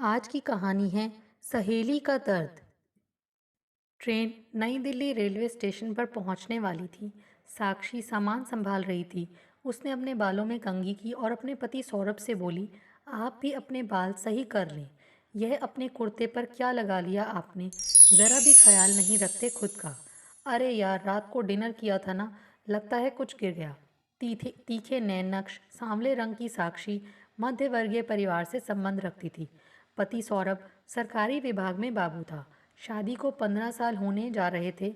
आज की कहानी है सहेली का दर्द। ट्रेन नई दिल्ली रेलवे स्टेशन पर पहुंचने वाली थी। साक्षी सामान संभाल रही थी। उसने अपने बालों में कंघी की और अपने पति सौरभ से बोली, आप भी अपने बाल सही कर लें। यह अपने कुर्ते पर क्या लगा लिया आपने? ज़रा भी ख्याल नहीं रखते खुद का। अरे यार, रात को डिनर किया था ना, लगता है कुछ गिर गया। तीखे तीखे नैन नक्श, सांवले रंग की साक्षी मध्य वर्गीय परिवार से संबंध रखती थी। पति सौरभ सरकारी विभाग में बाबू था। शादी को 15 साल होने जा रहे थे।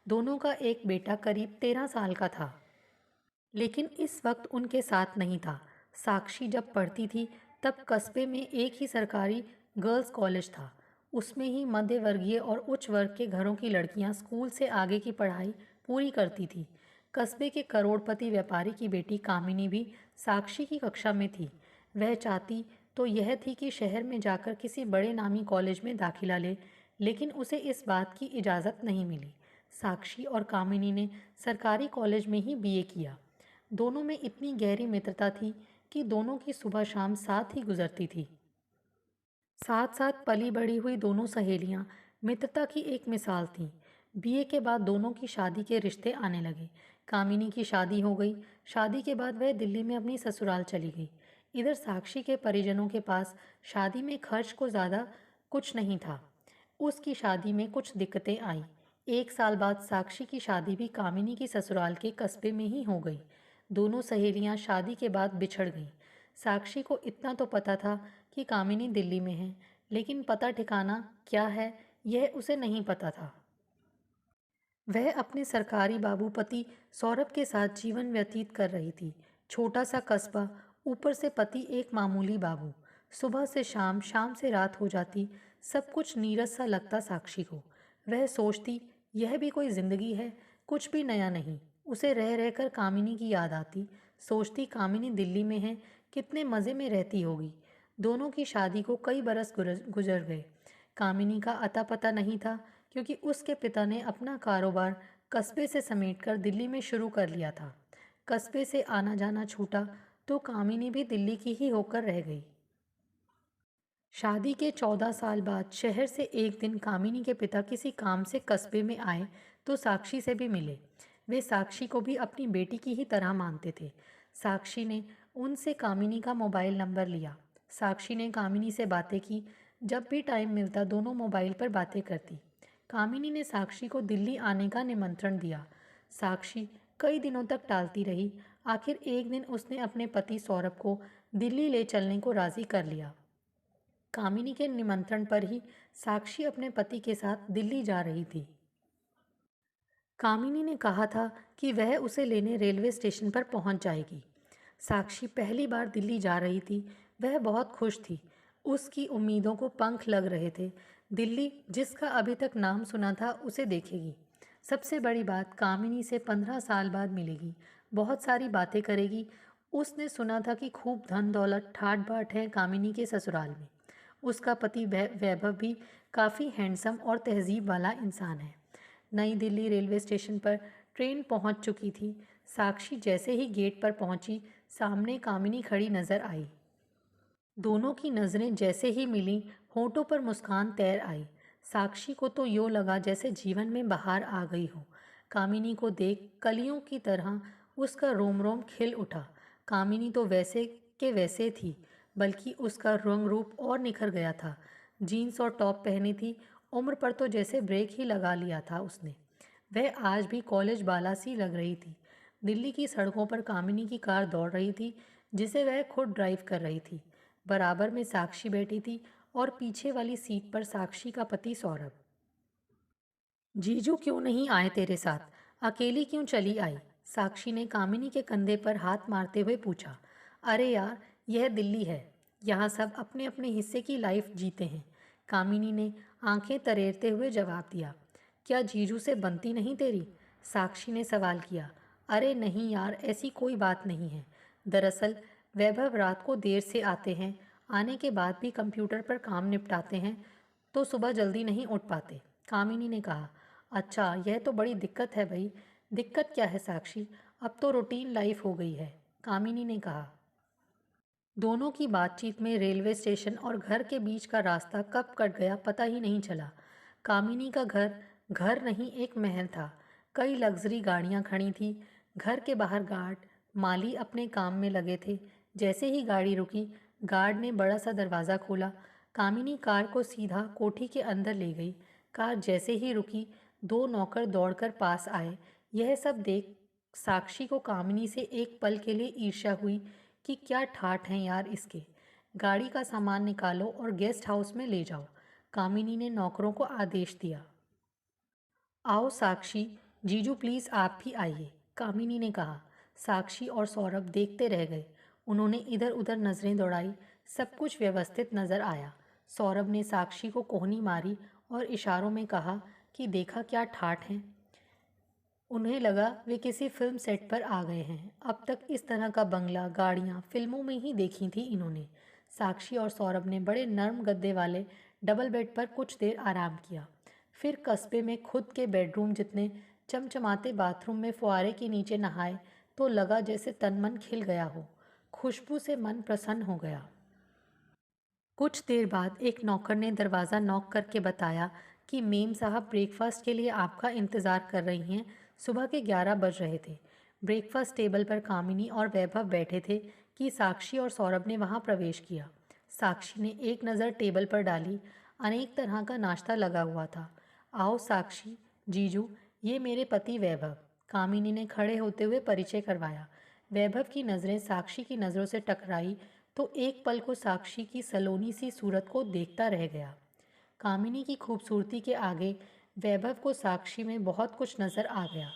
दोनों का एक बेटा करीब 13 साल का था, लेकिन इस वक्त उनके साथ नहीं था। साक्षी जब पढ़ती थी तब कस्बे में एक ही सरकारी गर्ल्स कॉलेज था। उसमें ही मध्य वर्गीय और उच्च वर्ग के घरों की लड़कियां स्कूल से आगे की पढ़ाई पूरी करती थी। कस्बे के करोड़पति व्यापारी की बेटी कामिनी भी साक्षी की कक्षा में थी। वह चाहती तो यह थी कि शहर में जाकर किसी बड़े नामी कॉलेज में दाखिला ले, लेकिन उसे इस बात की इजाज़त नहीं मिली। साक्षी और कामिनी ने सरकारी कॉलेज में ही बीए किया। दोनों में इतनी गहरी मित्रता थी कि दोनों की सुबह शाम साथ ही गुजरती थी। साथ साथ पली बढ़ी हुई दोनों सहेलियां मित्रता की एक मिसाल थीं। बीए के बाद दोनों की शादी के रिश्ते आने लगे। कामिनी की शादी हो गई। शादी के बाद वह दिल्ली में अपनी ससुराल चली गई। इधर साक्षी के परिजनों के पास शादी में खर्च को ज़्यादा कुछ नहीं था। उसकी शादी में कुछ दिक्कतें आई। 1 साल बाद साक्षी की शादी भी कामिनी की ससुराल के कस्बे में ही हो गई। दोनों सहेलियां शादी के बाद बिछड़ गईं। साक्षी को इतना तो पता था कि कामिनी दिल्ली में है, लेकिन पता ठिकाना क्या है यह उसे नहीं पता था। वह अपने सरकारी बाबू पति सौरभ के साथ जीवन व्यतीत कर रही थी। छोटा सा कस्बा, ऊपर से पति एक मामूली बाबू। सुबह से शाम, शाम से रात हो जाती। सब कुछ नीरस सा लगता साक्षी को। वह सोचती, यह भी कोई जिंदगी है? कुछ भी नया नहीं। उसे रह रहकर कामिनी की याद आती। सोचती, कामिनी दिल्ली में है, कितने मज़े में रहती होगी। दोनों की शादी को कई बरस गुजर गए। कामिनी का अता पता नहीं था, क्योंकि उसके पिता ने अपना कारोबार कस्बे से समेटकर दिल्ली में शुरू कर लिया था। कस्बे से आना जाना छूटा तो कामिनी भी दिल्ली की ही होकर रह गई। शादी के 14 साल बाद शहर से एक दिन कामिनी के पिता किसी काम से कस्बे में आए तो साक्षी से भी मिले। वे साक्षी को भी अपनी बेटी की ही तरह मानते थे। साक्षी ने उनसे कामिनी का मोबाइल नंबर लिया। साक्षी ने कामिनी से बातें की। जब भी टाइम मिलता दोनों मोबाइल पर बातें करती। कामिनी ने साक्षी को दिल्ली आने का निमंत्रण दिया। साक्षी कई दिनों तक टालती रही। आखिर एक दिन उसने अपने पति सौरभ को दिल्ली ले चलने को राजी कर लिया। कामिनी के निमंत्रण पर ही साक्षी अपने पति के साथ दिल्ली जा रही थी। कामिनी ने कहा था कि वह उसे लेने रेलवे स्टेशन पर पहुंच जाएगी। साक्षी पहली बार दिल्ली जा रही थी। वह बहुत खुश थी। उसकी उम्मीदों को पंख लग रहे थे। दिल्ली, जिसका अभी तक नाम सुना था, उसे देखेगी। सबसे बड़ी बात, कामिनी से 15 साल बाद मिलेगी। बहुत सारी बातें करेगी। उसने सुना था कि खूब धन दौलत ठाट बाट है कामिनी के ससुराल में। उसका पति वैभव भी काफ़ी हैंडसम और तहजीब वाला इंसान है। नई दिल्ली रेलवे स्टेशन पर ट्रेन पहुंच चुकी थी। साक्षी जैसे ही गेट पर पहुंची, सामने कामिनी खड़ी नजर आई। दोनों की नज़रें जैसे ही मिलीं, होठों पर मुस्कान तैर आई। साक्षी को तो यूँ लगा जैसे जीवन में बहार आ गई हो। कामिनी को देख कलियों की तरह उसका रोम रोम खिल उठा। कामिनी तो वैसे के वैसे थी, बल्कि उसका रंग रूप और निखर गया था। जीन्स और टॉप पहनी थी। उम्र पर तो जैसे ब्रेक ही लगा लिया था उसने। वह आज भी कॉलेज बाला सी लग रही थी। दिल्ली की सड़कों पर कामिनी की कार दौड़ रही थी, जिसे वह खुद ड्राइव कर रही थी। बराबर में साक्षी बैठी थी और पीछे वाली सीट पर साक्षी का पति सौरभ। जीजू क्यों नहीं आए तेरे साथ? अकेली क्यों चली आई? साक्षी ने कामिनी के कंधे पर हाथ मारते हुए पूछा। अरे यार, यह दिल्ली है। यहाँ सब अपने अपने हिस्से की लाइफ जीते हैं। कामिनी ने आंखें तरेरते हुए जवाब दिया। क्या जीजू से बनती नहीं तेरी? साक्षी ने सवाल किया। अरे नहीं यार, ऐसी कोई बात नहीं है। दरअसल वैभव रात को देर से आते हैं। आने के बाद भी कंप्यूटर पर काम निपटाते हैं, तो सुबह जल्दी नहीं उठ पाते। कामिनी ने कहा। अच्छा, यह तो बड़ी दिक्कत है भाई। दिक्कत क्या है साक्षी? अब तो रूटीन लाइफ हो गई है, कामिनी ने कहा। दोनों की बातचीत में रेलवे स्टेशन और घर के बीच का रास्ता कब कट गया पता ही नहीं चला। कामिनी का घर घर नहीं एक महल था। कई लग्जरी गाड़ियां खड़ी थी। घर के बाहर गार्ड माली अपने काम में लगे थे। जैसे ही गाड़ी रुकी, गार्ड ने बड़ा सा दरवाज़ा खोला। कामिनी कार को सीधा कोठी के अंदर ले गई। कार जैसे ही रुकी, दो नौकर दौड़कर पास आए। यह सब देख साक्षी को कामिनी से एक पल के लिए ईर्ष्या हुई कि क्या ठाठ हैं यार इसके। गाड़ी का सामान निकालो और गेस्ट हाउस में ले जाओ, कामिनी ने नौकरों को आदेश दिया। आओ साक्षी, जीजू प्लीज़ आप भी आइए, कामिनी ने कहा। साक्षी और सौरभ देखते रह गए। उन्होंने इधर उधर नज़रें दौड़ाई। सब कुछ व्यवस्थित नज़र आया। सौरभ ने साक्षी को कोहनी मारी और इशारों में कहा कि देखा क्या ठाठ हैं। उन्हें लगा वे किसी फिल्म सेट पर आ गए हैं। अब तक इस तरह का बंगला, गाड़ियाँ फिल्मों में ही देखी थी इन्होंने। साक्षी और सौरभ ने बड़े नर्म गद्दे वाले डबल बेड पर कुछ देर आराम किया। फिर कस्बे में खुद के बेडरूम जितने चमचमाते बाथरूम में फुआरे के नीचे नहाए तो लगा जैसे तन मन खिल गया हो। खुशबू से मन प्रसन्न हो गया। कुछ देर बाद एक नौकर ने दरवाज़ा नॉक करके बताया कि मेम साहब ब्रेकफास्ट के लिए आपका इंतज़ार कर रही हैं। सुबह के 11 बज रहे थे। ब्रेकफास्ट टेबल पर कामिनी और वैभव बैठे थे कि साक्षी और सौरभ ने वहां प्रवेश किया। साक्षी ने एक नज़र टेबल पर डाली। अनेक तरह का नाश्ता लगा हुआ था। आओ साक्षी, जीजू, ये मेरे पति वैभव, कामिनी ने खड़े होते हुए परिचय करवाया। वैभव की नज़रें साक्षी की नज़रों से टकराई तो एक पल को साक्षी की सलोनी सी सूरत को देखता रह गया। कामिनी की खूबसूरती के आगे वैभव को साक्षी में बहुत कुछ नजर आ गया।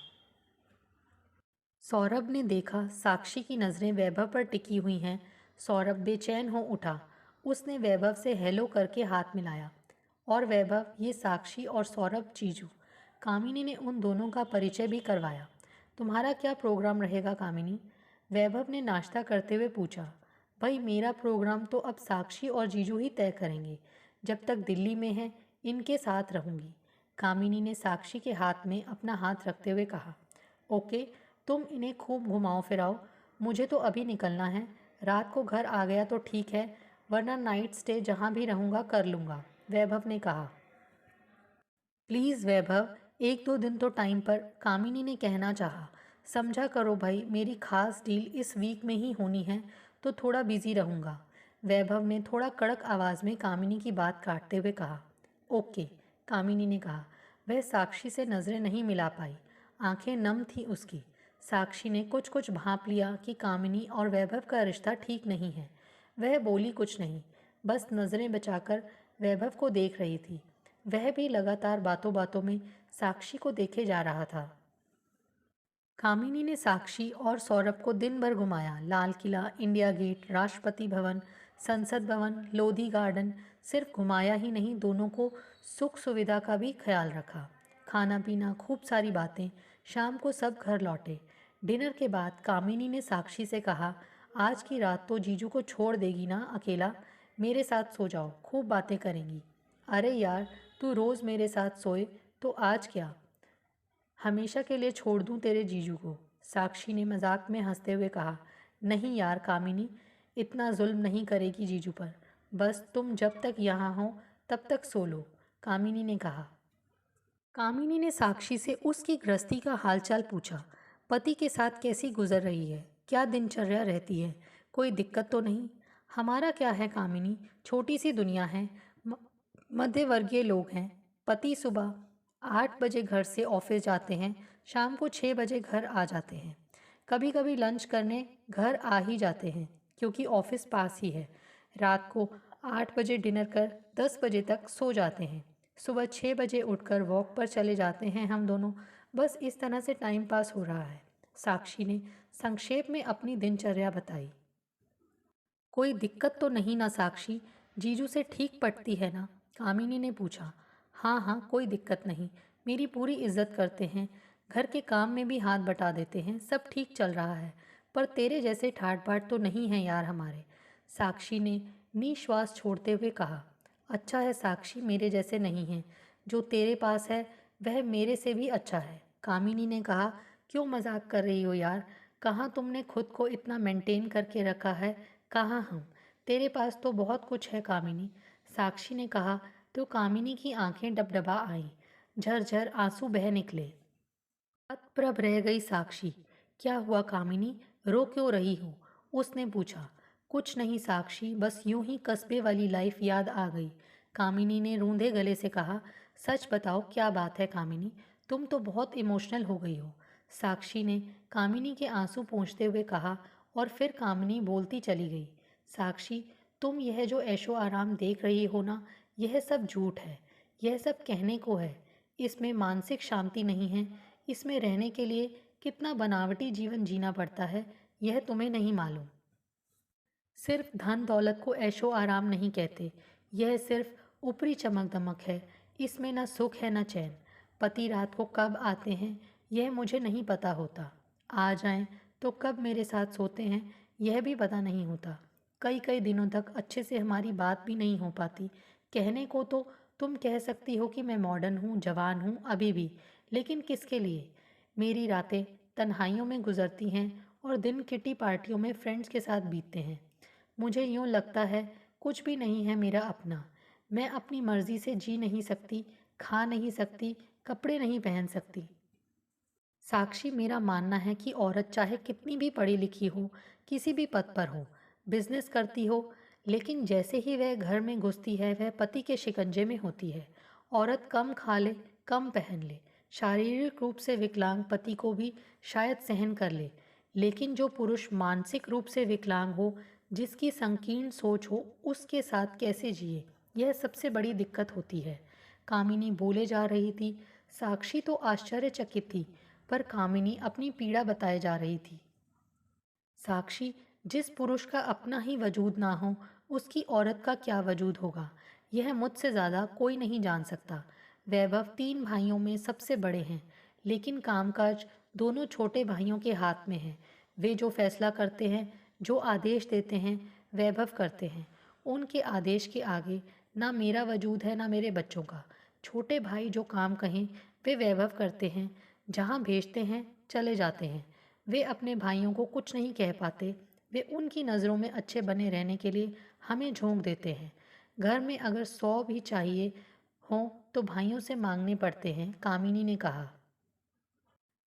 सौरभ ने देखा साक्षी की नज़रें वैभव पर टिकी हुई हैं। सौरभ बेचैन हो उठा। उसने वैभव से हेलो करके हाथ मिलाया। और वैभव, ये साक्षी और सौरभ जीजू। कामिनी ने उन दोनों का परिचय भी करवाया। तुम्हारा क्या प्रोग्राम रहेगा कामिनी? वैभव ने नाश्ता करते हुए पूछा। भाई मेरा प्रोग्राम तो अब साक्षी और जीजू ही तय करेंगे। जब तक दिल्ली में है इनके साथ रहूँगी, कामिनी ने साक्षी के हाथ में अपना हाथ रखते हुए कहा। ओके, तुम इन्हें खूब घुमाओ फिराओ, मुझे तो अभी निकलना है। रात को घर आ गया तो ठीक है, वरना नाइट स्टे जहाँ भी रहूँगा कर लूँगा, वैभव ने कहा। प्लीज़ वैभव, एक दो दिन तो टाइम पर, कामिनी ने कहना चाहा। समझा करो भाई, मेरी खास डील इस वीक में ही होनी है तो थोड़ा बिजी रहूँगा, वैभव ने थोड़ा कड़क आवाज़ में कामिनी की बात काटते हुए कहा। ओके, कामिनी ने कहा। वह साक्षी से नज़रें नहीं मिला पाई। आंखें नम थी उसकी। साक्षी ने कुछ कुछ भांप लिया कि कामिनी और वैभव का रिश्ता ठीक नहीं है। वह बोली कुछ नहीं, बस नज़रें बचाकर वैभव को देख रही थी। वह भी लगातार बातों बातों में साक्षी को देखे जा रहा था। कामिनी ने साक्षी और सौरभ को दिन भर घुमाया। लाल किला, इंडिया गेट, राष्ट्रपति भवन, संसद भवन, लोधी गार्डन। सिर्फ घुमाया ही नहीं, दोनों को सुख सुविधा का भी ख्याल रखा। खाना पीना, खूब सारी बातें। शाम को सब घर लौटे। डिनर के बाद कामिनी ने साक्षी से कहा, आज की रात तो जीजू को छोड़ देगी ना अकेला? मेरे साथ सो जाओ, खूब बातें करेंगी। अरे यार, तू रोज़ मेरे साथ सोए तो आज क्या, हमेशा के लिए छोड़ दूं तेरे जीजू को? साक्षी ने मजाक में हंसते हुए कहा। नहीं यार कामिनी, इतना जुल्म नहीं करेगी जीजू पर। बस तुम जब तक यहाँ हो तब तक सो लो, कामिनी ने कहा। कामिनी ने साक्षी से उसकी गृहस्थी का हालचाल पूछा। पति के साथ कैसी गुजर रही है? क्या दिनचर्या रहती है? कोई दिक्कत तो नहीं? हमारा क्या है कामिनी, छोटी सी दुनिया है। मध्यवर्गीय लोग हैं। पति सुबह 8 बजे घर से ऑफिस जाते हैं, शाम को 6 बजे घर आ जाते हैं। कभी कभी लंच करने घर आ ही जाते हैं क्योंकि ऑफिस पास ही है। रात को 8 बजे डिनर कर 10 बजे तक सो जाते हैं। सुबह 6 बजे उठकर वॉक पर चले जाते हैं हम दोनों। बस इस तरह से टाइम पास हो रहा है, साक्षी ने संक्षेप में अपनी दिनचर्या बताई। कोई दिक्कत तो नहीं ना साक्षी? जीजू से ठीक पटती है ना? कामिनी ने पूछा। हाँ हाँ, कोई दिक्कत नहीं, मेरी पूरी इज्जत करते हैं, घर के काम में भी हाथ बटा देते हैं, सब ठीक चल रहा है। पर तेरे जैसे ठाट बाट तो नहीं हैं यार हमारे, साक्षी ने निश्वास छोड़ते हुए कहा। अच्छा है साक्षी, मेरे जैसे नहीं हैं। जो तेरे पास है वह मेरे से भी अच्छा है, कामिनी ने कहा। क्यों मजाक कर रही हो यार? कहाँ तुमने खुद को इतना मेंटेन करके रखा है कहाँ हम? तेरे पास तो बहुत कुछ है कामिनी, साक्षी ने कहा। तो कामिनी की आंखें डबडबा आईं, झरझर आंसू बह निकले। हतप्रभ रह गई साक्षी। क्या हुआ कामिनी, रो क्यों रही हो? उसने पूछा। कुछ नहीं साक्षी, बस यूं ही कस्बे वाली लाइफ याद आ गई। कामिनी ने रूंधे गले से कहा। सच बताओ क्या बात है कामिनी, तुम तो बहुत इमोशनल हो गई हो। साक्षी ने कामिनी के आंसू पोंछते हुए कहा। और फिर कामिनी बोलती चली गई। साक्षी, तुम यह जो ऐशो आराम देख रही हो ना, यह सब झूठ है। यह सब कहने को है, इसमें मानसिक शांति नहीं है। इसमें रहने के लिए कितना बनावटी जीवन जीना पड़ता है, यह तुम्हें नहीं मालूम। सिर्फ धन दौलत को ऐशो आराम नहीं कहते। यह सिर्फ ऊपरी चमक दमक है। इसमें न सुख है न चैन। पति रात को कब आते हैं यह मुझे नहीं पता होता। आ जाएं तो कब मेरे साथ सोते हैं यह भी पता नहीं होता। कई कई दिनों तक अच्छे से हमारी बात भी नहीं हो पाती। कहने को तो तुम कह सकती हो कि मैं मॉडर्न हूँ, जवान हूँ अभी भी, लेकिन किसके लिए? मेरी रातें तन्हाइयों में गुजरती हैं और दिन किटी पार्टियों में फ्रेंड्स के साथ बीतते हैं। मुझे यूँ लगता है कुछ भी नहीं है मेरा अपना। मैं अपनी मर्जी से जी नहीं सकती, खा नहीं सकती, कपड़े नहीं पहन सकती। साक्षी, मेरा मानना है कि औरत चाहे कितनी भी पढ़ी लिखी हो, किसी भी पद पर हो, बिजनेस करती हो, लेकिन जैसे ही वह घर में घुसती है वह पति के शिकंजे में होती है। औरत कम खा ले, कम पहन ले, शारीरिक रूप से विकलांग पति को भी शायद सहन कर ले, लेकिन जो पुरुष मानसिक रूप से विकलांग हो, जिसकी संकीर्ण सोच हो, उसके साथ कैसे जिए, यह सबसे बड़ी दिक्कत होती है। कामिनी बोले जा रही थी। साक्षी तो आश्चर्यचकित थी, पर कामिनी अपनी पीड़ा बताए जा रही थी। साक्षी, जिस पुरुष का अपना ही वजूद ना हो, उसकी औरत का क्या वजूद होगा, यह मुझसे ज़्यादा कोई नहीं जान सकता। वैभव 3 भाइयों में सबसे बड़े हैं, लेकिन कामकाज दोनों छोटे भाइयों के हाथ में है। वे जो फैसला करते हैं, जो आदेश देते हैं, वैभव करते हैं। उनके आदेश के आगे ना मेरा वजूद है ना मेरे बच्चों का। छोटे भाई जो काम कहें वे वैभव करते हैं, जहाँ भेजते हैं चले जाते हैं। वे अपने भाइयों को कुछ नहीं कह पाते। वे उनकी नज़रों में अच्छे बने रहने के लिए हमें झोंक देते हैं। घर में अगर 100 भी चाहिए हों तो भाइयों से मांगने पड़ते हैं, कामिनी ने कहा।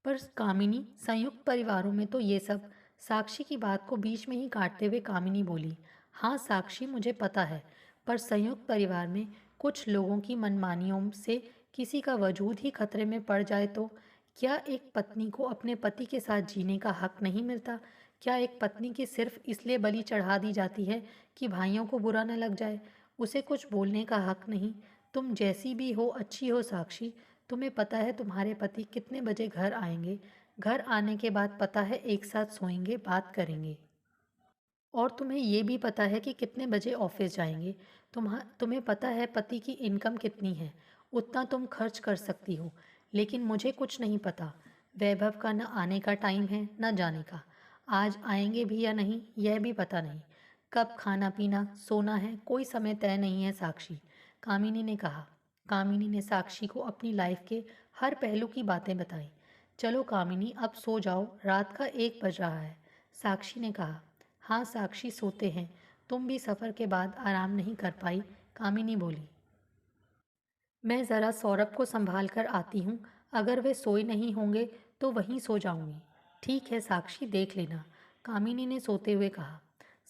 पर कामिनी, संयुक्त परिवारों में तो ये सब। साक्षी की बात को बीच में ही काटते हुए कामिनी बोली। हाँ साक्षी, मुझे पता है, पर संयुक्त परिवार में कुछ लोगों की मनमानियों से किसी का वजूद ही खतरे में पड़ जाए तो? क्या एक पत्नी को अपने पति के साथ जीने का हक नहीं मिलता? क्या एक पत्नी की सिर्फ इसलिए बलि चढ़ा दी जाती है कि भाइयों को बुरा न लग जाए? उसे कुछ बोलने का हक नहीं? तुम जैसी भी हो अच्छी हो साक्षी। तुम्हें पता है तुम्हारे पति कितने बजे घर आएंगे? घर आने के बाद पता है एक साथ सोएंगे, बात करेंगे। और तुम्हें ये भी पता है कि कितने बजे ऑफिस जाएंगे। तुम्हें पता है पति की इनकम कितनी है, उतना तुम खर्च कर सकती हो। लेकिन मुझे कुछ नहीं पता। वैभव का न आने का टाइम है न जाने का। आज आएंगे भी या नहीं यह भी पता नहीं। कब खाना पीना सोना है कोई समय तय नहीं है साक्षी, कामिनी ने कहा। कामिनी ने साक्षी को अपनी लाइफ के हर पहलू की बातें बताई। चलो कामिनी, अब सो जाओ, रात का 1 बज रहा है, साक्षी ने कहा। हाँ साक्षी, सोते हैं। तुम भी सफ़र के बाद आराम नहीं कर पाई, कामिनी बोली। मैं ज़रा सौरभ को संभाल कर आती हूँ। अगर वे सोए नहीं होंगे तो वहीं सो जाऊंगी। ठीक है साक्षी, देख लेना, कामिनी ने सोते हुए कहा।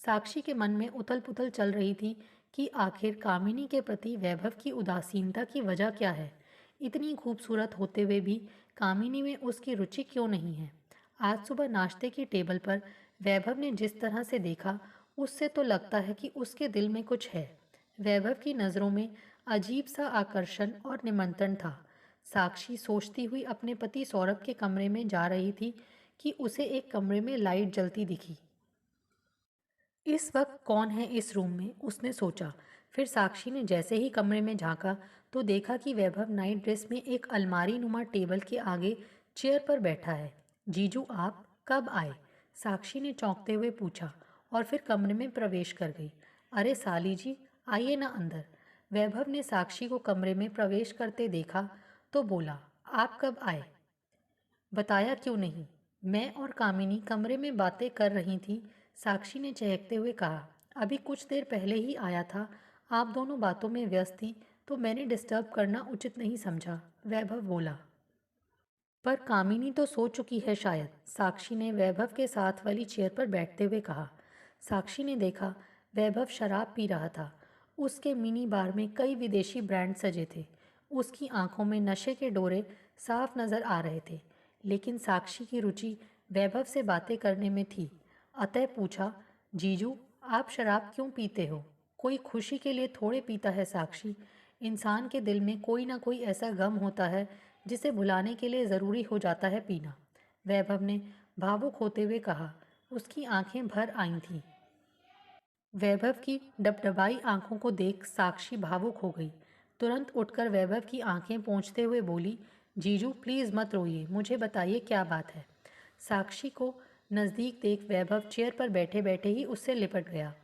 साक्षी के मन में उथल पुथल चल रही थी कि आखिर कामिनी के प्रति वैभव की उदासीनता की वजह क्या है। इतनी खूबसूरत होते हुए भी कामिनी में उसकी रुचि क्यों नहीं है? आज सुबह नाश्ते की टेबल पर वैभव ने जिस तरह से देखा, उससे तो लगता है कि उसके दिल में कुछ है। वैभव की नज़रों में अजीब सा आकर्षण और निमंत्रण था। साक्षी सोचती हुई अपने पति सौरभ के कमरे में जा रही थी कि उसे एक कमरे में लाइट जलती दिखी। इस वक्त कौन है इस रूम में, उसने सोचा। फिर साक्षी ने जैसे ही कमरे में झांका तो देखा कि वैभव नाइट ड्रेस में एक अलमारी नुमा टेबल के आगे चेयर पर बैठा है। जीजू, आप कब आए? साक्षी ने चौंकते हुए पूछा और फिर कमरे में प्रवेश कर गई। अरे साली जी, आइए ना अंदर। वैभव ने साक्षी को कमरे में प्रवेश करते देखा तो बोला, आप कब आए? बताया क्यों नहीं? मैं और कामिनी कमरे में बातें कर रही थी। साक्षी ने चहकते हुए कहा, अभी कुछ देर पहले ही आया था। आप दोनों बातों में व्यस्त थी तो मैंने डिस्टर्ब करना उचित नहीं समझा, वैभव बोला। पर कामिनी तो सो चुकी है शायद, साक्षी ने वैभव के साथ वाली चेयर पर बैठते हुए कहा। साक्षी ने देखा वैभव शराब पी रहा था। उसके मिनी बार में कई विदेशी ब्रांड सजे थे। उसकी आंखों में नशे के डोरे साफ नजर आ रहे थे। लेकिन साक्षी की रुचि वैभव से बातें करने में थी। अतः पूछा, जीजू आप शराब क्यों पीते हो? कोई खुशी के लिए थोड़े पीता है साक्षी। इंसान के दिल में कोई ना कोई ऐसा गम होता है जिसे भुलाने के लिए ज़रूरी हो जाता है पीना, वैभव ने भावुक होते हुए कहा। उसकी आंखें भर आई थीं। वैभव की डबडबाई आंखों को देख साक्षी भावुक हो गई। तुरंत उठकर वैभव की आंखें पोंछते हुए बोली, जीजू प्लीज़ मत रोइए, मुझे बताइए क्या बात है। साक्षी को नज़दीक देख वैभव चेयर पर बैठे बैठे ही उससे लिपट गया।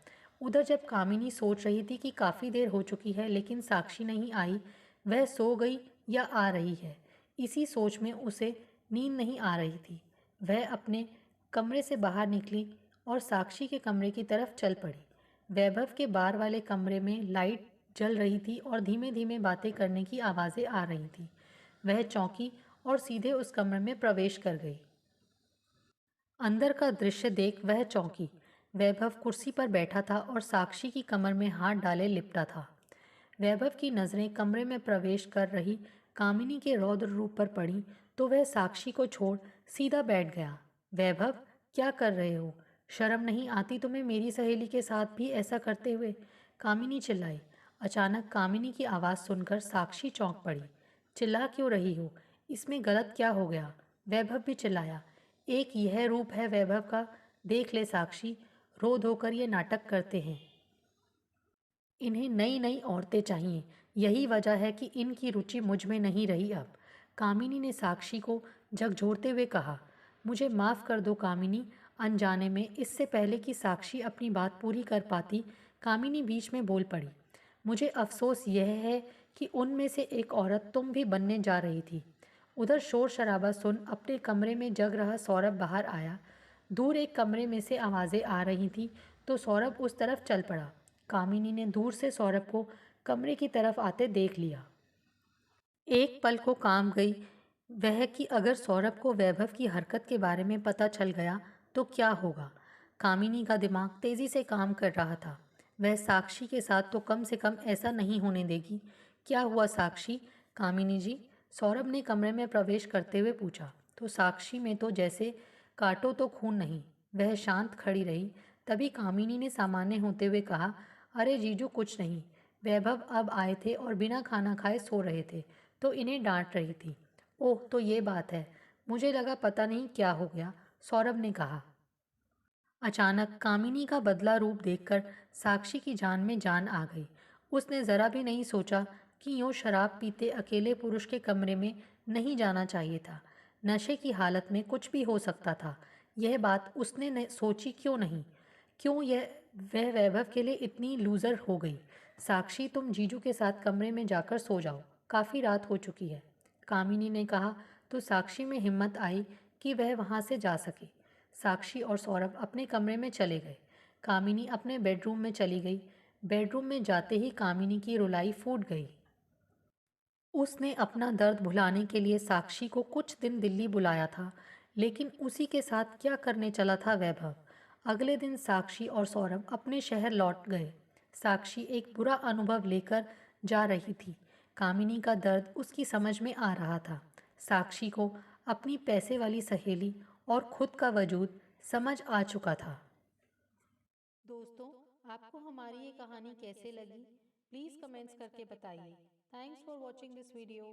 उधर जब कामिनी सोच रही थी कि काफ़ी देर हो चुकी है लेकिन साक्षी नहीं आई, वह सो गई या आ रही है, इसी सोच में उसे नींद नहीं आ रही थी। वह अपने कमरे से बाहर निकली और साक्षी के कमरे की तरफ चल पड़ी। वैभव के बार वाले कमरे में लाइट जल रही थी और धीमे धीमे बातें करने की आवाज़ें आ रही थीं। वह चौंकी और सीधे उस कमरे में प्रवेश कर गई। अंदर का दृश्य देख वह चौंकी। वैभव कुर्सी पर बैठा था और साक्षी की कमर में हाथ डाले लिपटा था। वैभव की नज़रें कमरे में प्रवेश कर रही कामिनी के रौद्र रूप पर पड़ी तो वह साक्षी को छोड़ सीधा बैठ गया। वैभव, क्या कर रहे हो? शर्म नहीं आती तुम्हें मेरी सहेली के साथ भी ऐसा करते हुए? कामिनी चिल्लाई। अचानक कामिनी की आवाज़ सुनकर साक्षी चौंक पड़ी। चिल्ला क्यों रही हो? इसमें गलत क्या हो गया? वैभव भी चिल्लाया। एक यह रूप है वैभव का, देख ले साक्षी, रो धोकर ये नाटक करते हैं। इन्हें नई नई औरतें चाहिए, यही वजह है कि इनकी रुचि मुझ में नहीं रही अब। कामिनी ने साक्षी को झकझोरते हुए कहा। मुझे माफ़ कर दो कामिनी, अनजाने में। इससे पहले कि साक्षी अपनी बात पूरी कर पाती, कामिनी बीच में बोल पड़ी। मुझे अफसोस यह है कि उनमें से एक औरत तुम भी बनने जा रही थी। उधर शोर शराबा सुन अपने कमरे में जग रहा सौरभ बाहर आया। दूर एक कमरे में से आवाज़ें आ रही थीं तो सौरभ उस तरफ चल पड़ा। कामिनी ने दूर से सौरभ को कमरे की तरफ आते देख लिया। एक पल को काम गई वह कि अगर सौरभ को वैभव की हरकत के बारे में पता चल गया तो क्या होगा। कामिनी का दिमाग तेजी से काम कर रहा था। वह साक्षी के साथ तो कम से कम ऐसा नहीं होने देगी। क्या हुआ साक्षी? कामिनी जी, सौरभ ने कमरे में प्रवेश करते हुए पूछा। तो साक्षी में तो जैसे काटो तो खून नहीं। वह शांत खड़ी रही। तभी कामिनी ने सामान्य होते हुए कहा, अरे जीजू कुछ नहीं। वैभव अब आए थे और बिना खाना खाए सो रहे थे तो इन्हें डांट रही थी। ओह तो ये बात है, मुझे लगा पता नहीं क्या हो गया, सौरभ ने कहा। अचानक कामिनी का बदला रूप देखकर साक्षी की जान में जान आ गई। उसने जरा भी नहीं सोचा कि यूं शराब पीते अकेले पुरुष के कमरे में नहीं जाना चाहिए था। नशे की हालत में कुछ भी हो सकता था। यह बात उसने सोची क्यों नहीं? क्यों यह वह वैभव के लिए इतनी लूजर हो गई? साक्षी तुम जीजू के साथ कमरे में जाकर सो जाओ, काफ़ी रात हो चुकी है, कामिनी ने कहा। तो साक्षी में हिम्मत आई कि वह वहाँ से जा सके। साक्षी और सौरभ अपने कमरे में चले गए। कामिनी अपने बेडरूम में चली गई। बेडरूम में जाते ही कामिनी की रुलाई फूट गई। उसने अपना दर्द भुलाने के लिए साक्षी को कुछ दिन दिल्ली बुलाया था, लेकिन उसी के साथ क्या करने चला था वैभव। अगले दिन साक्षी और सौरभ अपने शहर लौट गए। साक्षी एक बुरा अनुभव लेकर जा रही थी। कामिनी का दर्द उसकी समझ में आ रहा था। साक्षी को अपनी पैसे वाली सहेली और खुद का वजूद समझ आ चुका था। दोस्तों, आपको हमारी ये कहानी कैसे लगी? प्लीज़ कमेंट्स करके बताइए। Thanks for watching this video.